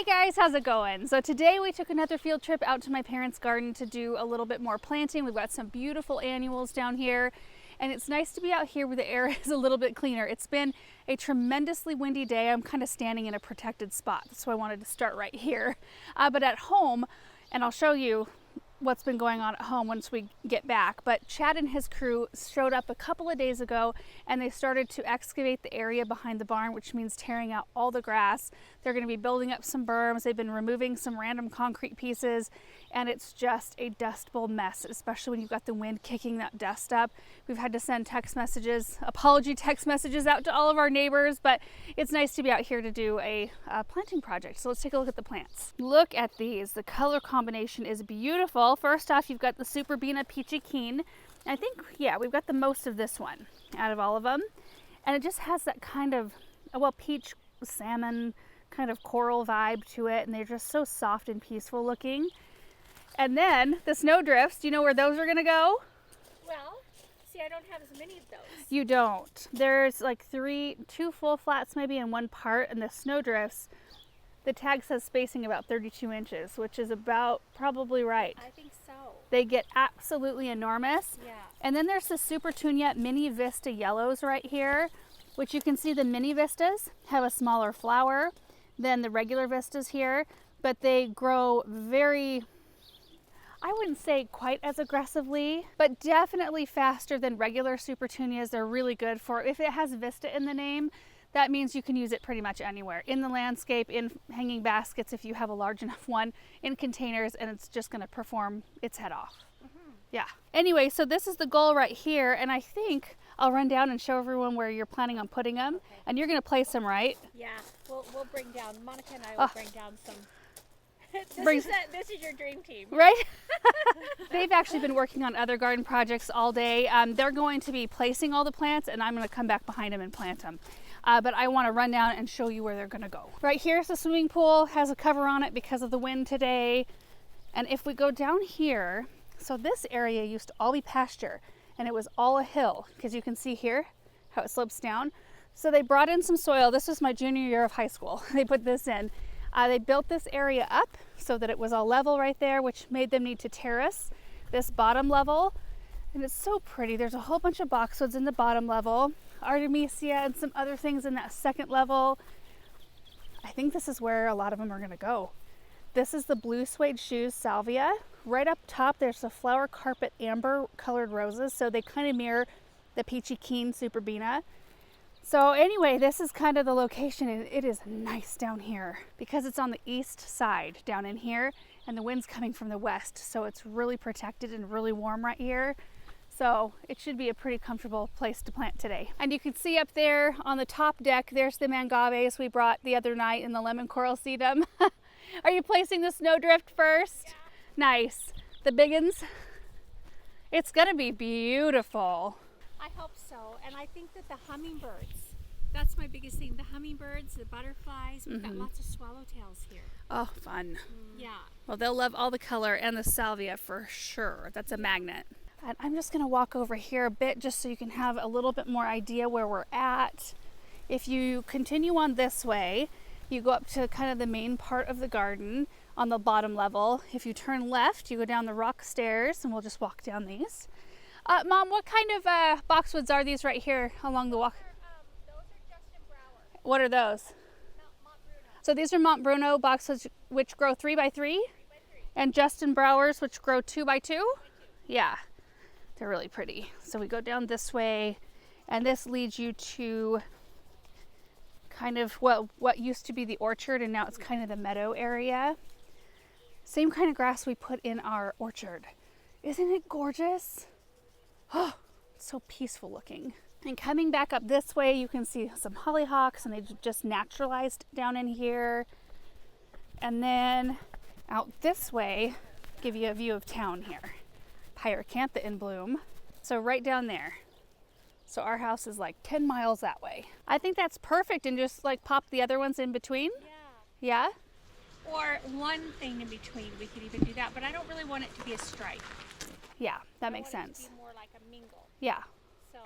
Hey guys, how's it going? So today we took another field trip out to my parents' garden to do a little bit more planting. We've got some beautiful annuals down here, and it's nice to be out here where the air is a little bit cleaner. It's been a tremendously windy day. I'm kind of standing in a protected spot, so I wanted to start right here. But at home, and I'll show you what's been going on at home once we get back, but Chad and his crew showed up a couple of days ago and they started to excavate the area behind the barn, which means tearing out all the grass. They're going to be building up some berms. They've been removing some random concrete pieces, and it's just a dust bowl mess, especially when you've got the wind kicking that dust up. We've had to send text messages, apology text messages out to all of our neighbors, but it's nice to be out here to do a planting project. So let's take a look at the plants. Look at these. The color combination is beautiful. First off, you've got the Superbena Peachy Keen. I think, yeah, we've got the most of this one out of all of them. And it just has that kind of, well, peach salmon kind of coral vibe to it. And they're just so soft and peaceful looking. And then the snowdrifts, do you know where those are gonna go? Well, see, I don't have as many of those. You don't. There's like two full flats maybe and one part, and the snowdrifts, the tag says spacing about 32 inches, which is about probably right. I think so. They get absolutely enormous. Yeah. And then there's the Supertunia Mini Vista Yellows right here, which you can see the Mini Vistas have a smaller flower than the regular Vistas here, but they grow very, I wouldn't say quite as aggressively, but definitely faster than regular Supertunias. They're really good for, if it has Vista in the name, that means you can use it pretty much anywhere. In the landscape, in hanging baskets if you have a large enough one, in containers, and it's just gonna perform its head off. Yeah. Anyway, so this is the goal right here, and I think I'll run down and show everyone where you're planning on putting them. Okay. And you're gonna place them, right? Yeah, we'll bring down, Monica and I will bring down some. This is your dream team. Right? They've actually been working on other garden projects all day. They're going to be placing all the plants, and I'm gonna come back behind them and plant them. But I want to run down and show you where they're going to go. Right here's the swimming pool, has a cover on it because of the wind today. And if we go down here, so this area used to all be pasture, and it was all a hill, because you can see here how it slopes down. So they brought in some soil. This was my junior year of high school. They put this in. They built this area up so that it was all level right there, which made them need to terrace this bottom level. And it's so pretty. There's a whole bunch of boxwoods in the bottom level, Artemisia and some other things in that second level. I think this is where a lot of them are gonna go. This is the blue suede shoes salvia. Right up top, there's the flower carpet amber colored roses. So they kind of mirror the Peachy Keen Superbena. So anyway, this is kind of the location, and it is nice down here because it's on the east side down in here, and the wind's coming from the west. So it's really protected and really warm right here. So it should be a pretty comfortable place to plant today. And you can see up there on the top deck, there's the mangaves we brought the other night in the lemon coral sedum. Are you placing the snowdrift first? Yeah. Nice. The biggins? It's gonna be beautiful. I hope so. And I think that the hummingbirds, that's my biggest thing. The hummingbirds, the butterflies, we've got lots of swallowtails here. Oh, fun. Yeah. Well, they'll love all the color and the salvia for sure. That's a magnet. And I'm just gonna walk over here a bit just so you can have a little bit more idea where we're at. If you continue on this way, you go up to kind of the main part of the garden on the bottom level. If you turn left, you go down the rock stairs, and we'll just walk down these. Mom, what kind of boxwoods are these right here along the walk? Those are Justin Brower. What are those? Mont Bruno. So these are Mont Bruno boxwoods, which grow 3 by 3, and Justin Browers, which grow 2 by 2. Yeah. They're really pretty. So we go down this way, and this leads you to kind of what used to be the orchard, and now it's kind of the meadow area. Same kind of grass we put in our orchard. Isn't it gorgeous? Oh, it's so peaceful looking. And coming back up this way, you can see some hollyhocks, and they just naturalized down in here. And then out this way, give you a view of town here. Pyracantha in bloom. So right down there. So our house is like 10 miles that way. I think that's perfect, and just like pop the other ones in between. Yeah. Yeah? Or one thing in between, we could even do that, but I don't really want it to be a stripe. Yeah, that I makes want sense. It to be more like a mingle. Yeah. So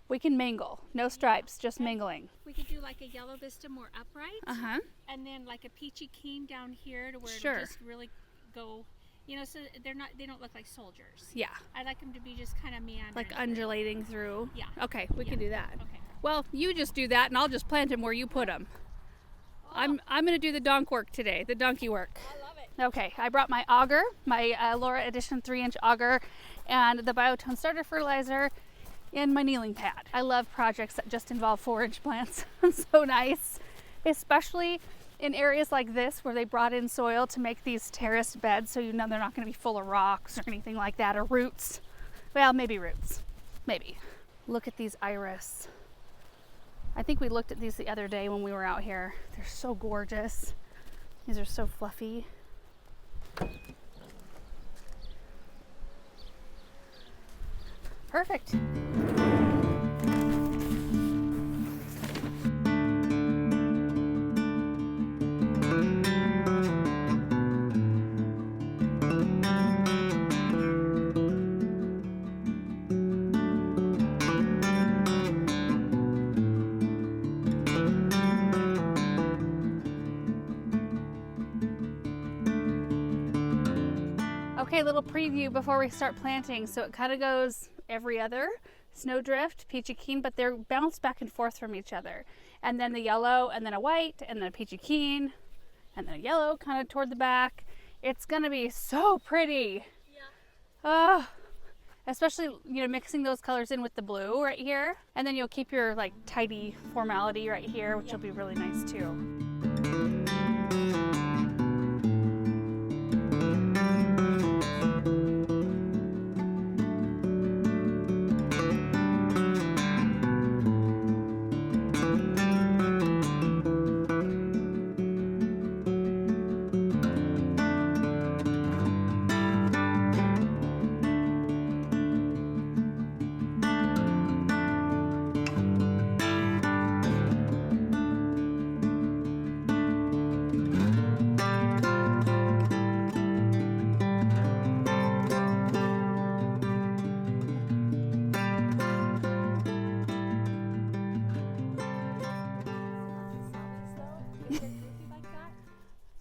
We can mingle. No stripes, just mingling. We could do like a yellow vista more upright, Uh-huh. and then like a peachy keen down here to where Sure. it'll just really go, you know, so they don't look like soldiers. Yeah. I like them to be just kind of meandering. Like undulating through. Yeah. Okay, we can do that. Okay. Well, you just do that, and I'll just plant them where you put them. I'm gonna do the donk work today, the donkey work. I love it. Okay, I brought my auger, my Laura Edition 3-inch auger, and the Biotone starter fertilizer, and my kneeling pad. I love projects that just involve 4-inch plants. It's so nice, especially in areas like this where they brought in soil to make these terraced beds, so you know they're not going to be full of rocks or anything like that, or roots. Well, maybe roots, maybe. Look at these iris. I think we looked at these the other day when we were out here. They're so gorgeous. These are so fluffy. Perfect. Okay, little preview before we start planting. So it kind of goes every other. Snowdrift, peachy keen, but they're bounced back and forth from each other. And then the yellow, and then a white, and then a peachy keen, and then a yellow kind of toward the back. It's gonna be so pretty. Yeah. Especially, you know, mixing those colors in with the blue right here. And then you'll keep your like tidy formality right here, which will be really nice too.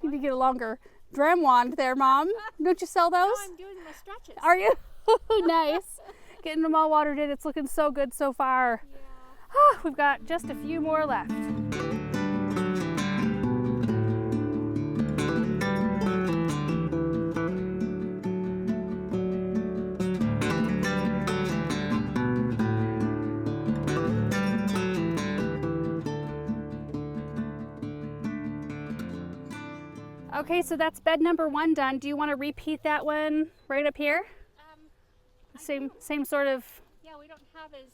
Need to get a longer dram wand there, Mom. Don't you sell those? I'm doing my stretches. Are you? Nice. Getting them all watered in. It's looking so good so far. Yeah. We've got just a few more left. Okay, so that's bed number 1 done. Do you want to repeat that one right up here? Same sort of. Yeah, we don't have as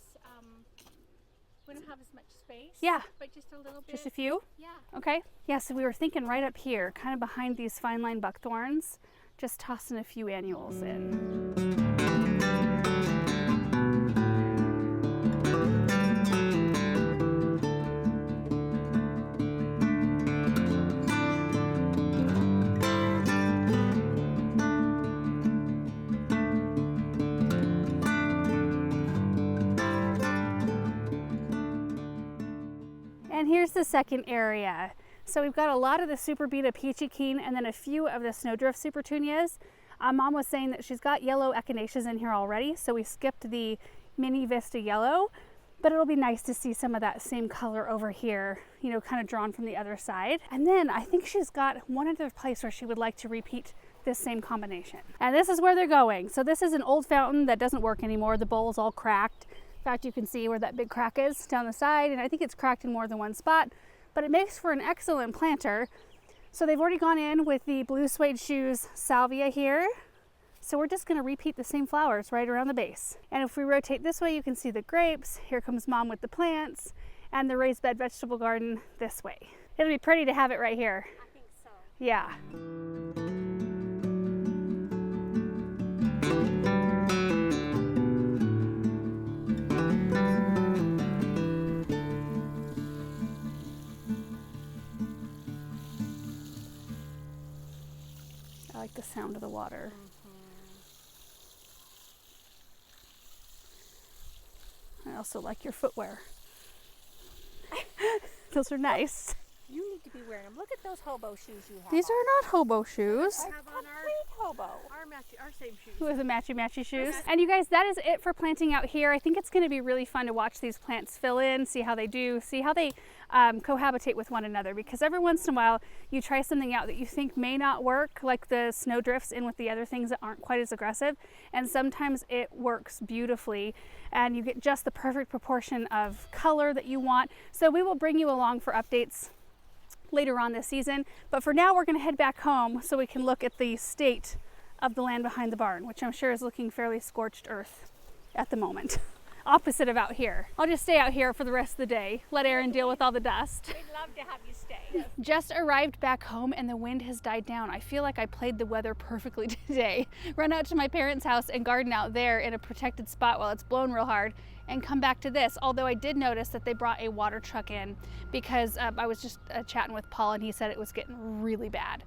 much space. Yeah. But just a little bit. Just a few? Yeah. Okay. Yeah, so we were thinking right up here, kind of behind these fine line buckthorns, just tossing a few annuals in. And here's the second area. So we've got a lot of the Super Beta Peachy Keen and then a few of the Snowdrift Supertunias. Mom was saying that she's got yellow echinaceas in here already, so we skipped the Mini Vista Yellow, but it'll be nice to see some of that same color over here, you know, kind of drawn from the other side. And then I think she's got one other place where she would like to repeat this same combination. And this is where they're going. So this is an old fountain that doesn't work anymore. The bowl's all cracked. In fact, you can see where that big crack is down the side, and I think it's cracked in more than one spot, but it makes for an excellent planter. So they've already gone in with the Blue Suede Shoes Salvia here. So we're just gonna repeat the same flowers right around the base. And if we rotate this way, you can see the grapes. Here comes Mom with the plants, and the raised bed vegetable garden this way. It'll be pretty to have it right here. I think so. Yeah. I like the sound of the water. also like your footwear. Those are nice. You need to be wearing them. Look at those hobo shoes you have. These are not hobo shoes. I have on hobo. Our same shoes. With the matchy shoes. And you guys, that is it for planting out here. I think it's going to be really fun to watch these plants fill in, see how they do, see how they cohabitate with one another, because every once in a while you try something out that you think may not work, like the snow drifts in with the other things that aren't quite as aggressive, and sometimes it works beautifully and you get just the perfect proportion of color that you want. So we will bring you along for updates later on this season, but for now we're going to head back home so we can look at the state of the land behind the barn, which I'm sure is looking fairly scorched earth at the moment. Opposite of out here. I'll just stay out here for the rest of the day, let Erin deal with all the dust. We'd love to have you stay. Just arrived back home and the wind has died down. I feel like I played the weather perfectly today. Run out to my parents' house and garden out there in a protected spot while it's blowing real hard, and come back to this. Although I did notice that they brought a water truck in because I was just chatting with Paul and he said it was getting really bad,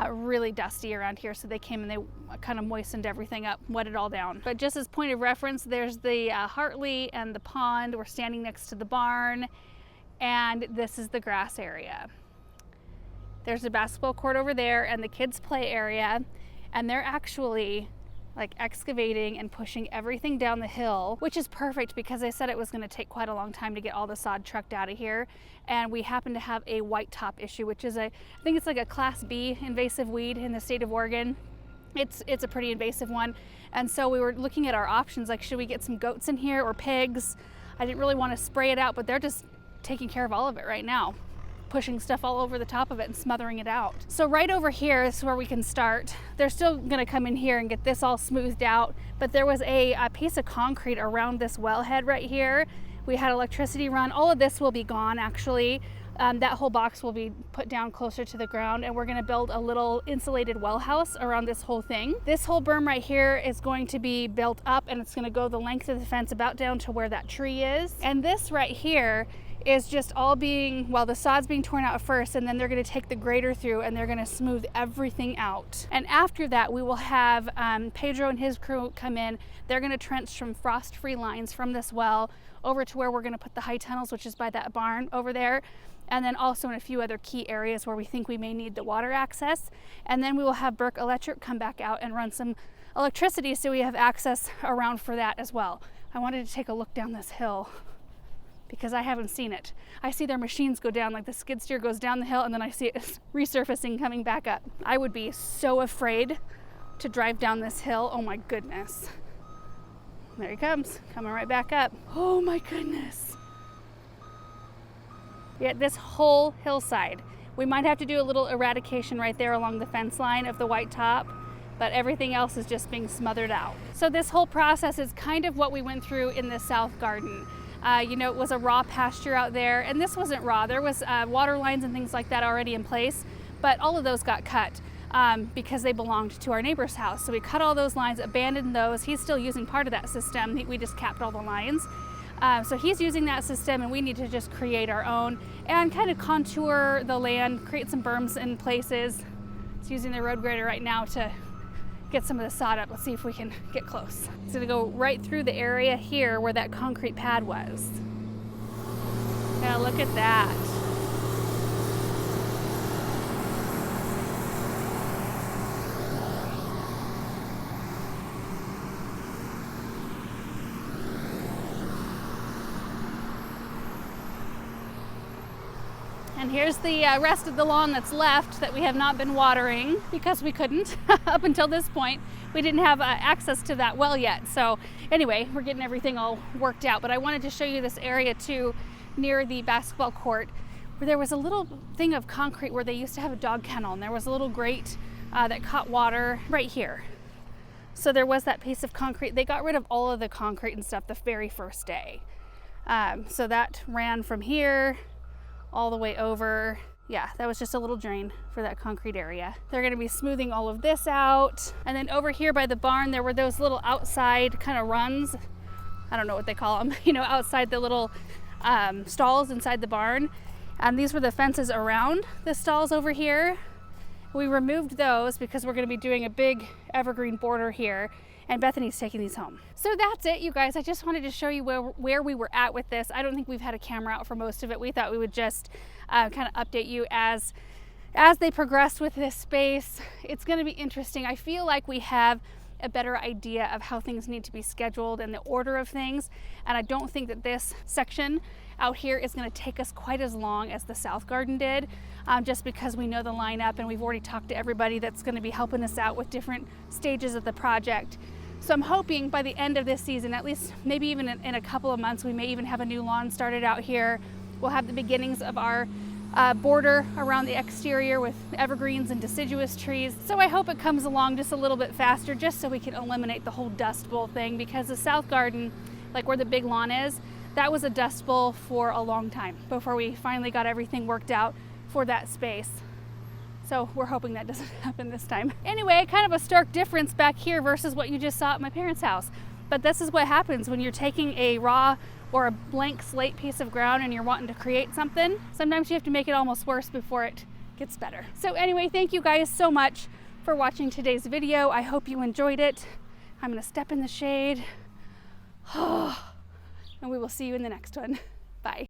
really dusty around here. So they came and they kind of moistened everything up, wet it all down. But just as point of reference, there's the Hartley and the pond. We're standing next to the barn, and this is the grass area. There's a basketball court over there and the kids' play area, and they're actually like excavating and pushing everything down the hill, which is perfect because they said it was going to take quite a long time to get all the sod trucked out of here. And we happen to have a white top issue, which is I think it's like a Class B invasive weed in the state of Oregon. It's a pretty invasive one. And so we were looking at our options, like should we get some goats in here or pigs? I didn't really want to spray it out, but they're just taking care of all of it right now, pushing stuff all over the top of it and smothering it out. So right over here is where we can start. They're still gonna come in here and get this all smoothed out, but there was a piece of concrete around this wellhead right here. We had electricity run. All of this will be gone actually. That whole box will be put down closer to the ground, and we're gonna build a little insulated well house around this whole thing. This whole berm right here is going to be built up, and it's gonna go the length of the fence about down to where that tree is. And this right here is just all being, well, the sod's being torn out first, and then they're going to take the grader through and they're going to smooth everything out. And after that, we will have Pedro and his crew come in. They're going to trench some frost-free lines from this well over to where we're going to put the high tunnels, which is by that barn over there, and then also in a few other key areas where we think we may need the water access. And then we will have Burke Electric come back out and run some electricity so we have access around for that as well. I wanted to take a look down this hill because I haven't seen it. I see their machines go down, like the skid steer goes down the hill and then I see it resurfacing coming back up. I would be so afraid to drive down this hill. Oh my goodness. There he comes, coming right back up. Oh my goodness. Yeah, this whole hillside. We might have to do a little eradication right there along the fence line of the white top, but everything else is just being smothered out. So this whole process is kind of what we went through in the south garden. You know, it was a raw pasture out there, and this wasn't raw. There was water lines and things like that already in place, but all of those got cut because they belonged to our neighbor's house. So we cut all those lines, abandoned those. He's still using part of that system. We just capped all the lines. So he's using that system, and we need to just create our own and kind of contour the land, create some berms in places. It's using the road grader right now to get some of the sod up. Let's see if we can get close. It's gonna go right through the area here where that concrete pad was. Now look at that. And here's the rest of the lawn that's left that we have not been watering because we couldn't up until this point. We didn't have access to that well yet. So anyway, we're getting everything all worked out. But I wanted to show you this area too, near the basketball court, where there was a little thing of concrete where they used to have a dog kennel, and there was a little grate that caught water right here. So there was that piece of concrete. They got rid of all of the concrete and stuff the very first day. So that ran from here all the way over. Yeah, that was just a little drain for that concrete area. They're gonna be smoothing all of this out. And then over here by the barn, there were those little outside kind of runs. I don't know what they call them, you know, outside the little stalls inside the barn. And these were the fences around the stalls over here. We removed those because we're going to be doing a big evergreen border here, and Bethany's taking these home. So that's it, you guys. I just wanted to show you where we were at with this. I don't think we've had a camera out for most of it. We thought we would just kind of update you as they progress with this space. It's going to be interesting. I feel like we have a better idea of how things need to be scheduled and the order of things, and I don't think that this section out here is going to take us quite as long as the South Garden did, just because we know the lineup and we've already talked to everybody that's going to be helping us out with different stages of the project. So I'm hoping by the end of this season, at least maybe even in a couple of months, we may even have a new lawn started out here. We'll have the beginnings of our border around the exterior with evergreens and deciduous trees. So I hope it comes along just a little bit faster, just so we can eliminate the whole dust bowl thing, because the South Garden, like where the big lawn is, that was a dust bowl for a long time before we finally got everything worked out for that space. So we're hoping that doesn't happen this time. Anyway, kind of a stark difference back here versus what you just saw at my parents' house. But this is what happens when you're taking a raw or a blank slate piece of ground and you're wanting to create something. Sometimes you have to make it almost worse before it gets better. So anyway, thank you guys so much for watching today's video. I hope you enjoyed it. I'm gonna step in the shade. And we will see you in the next one.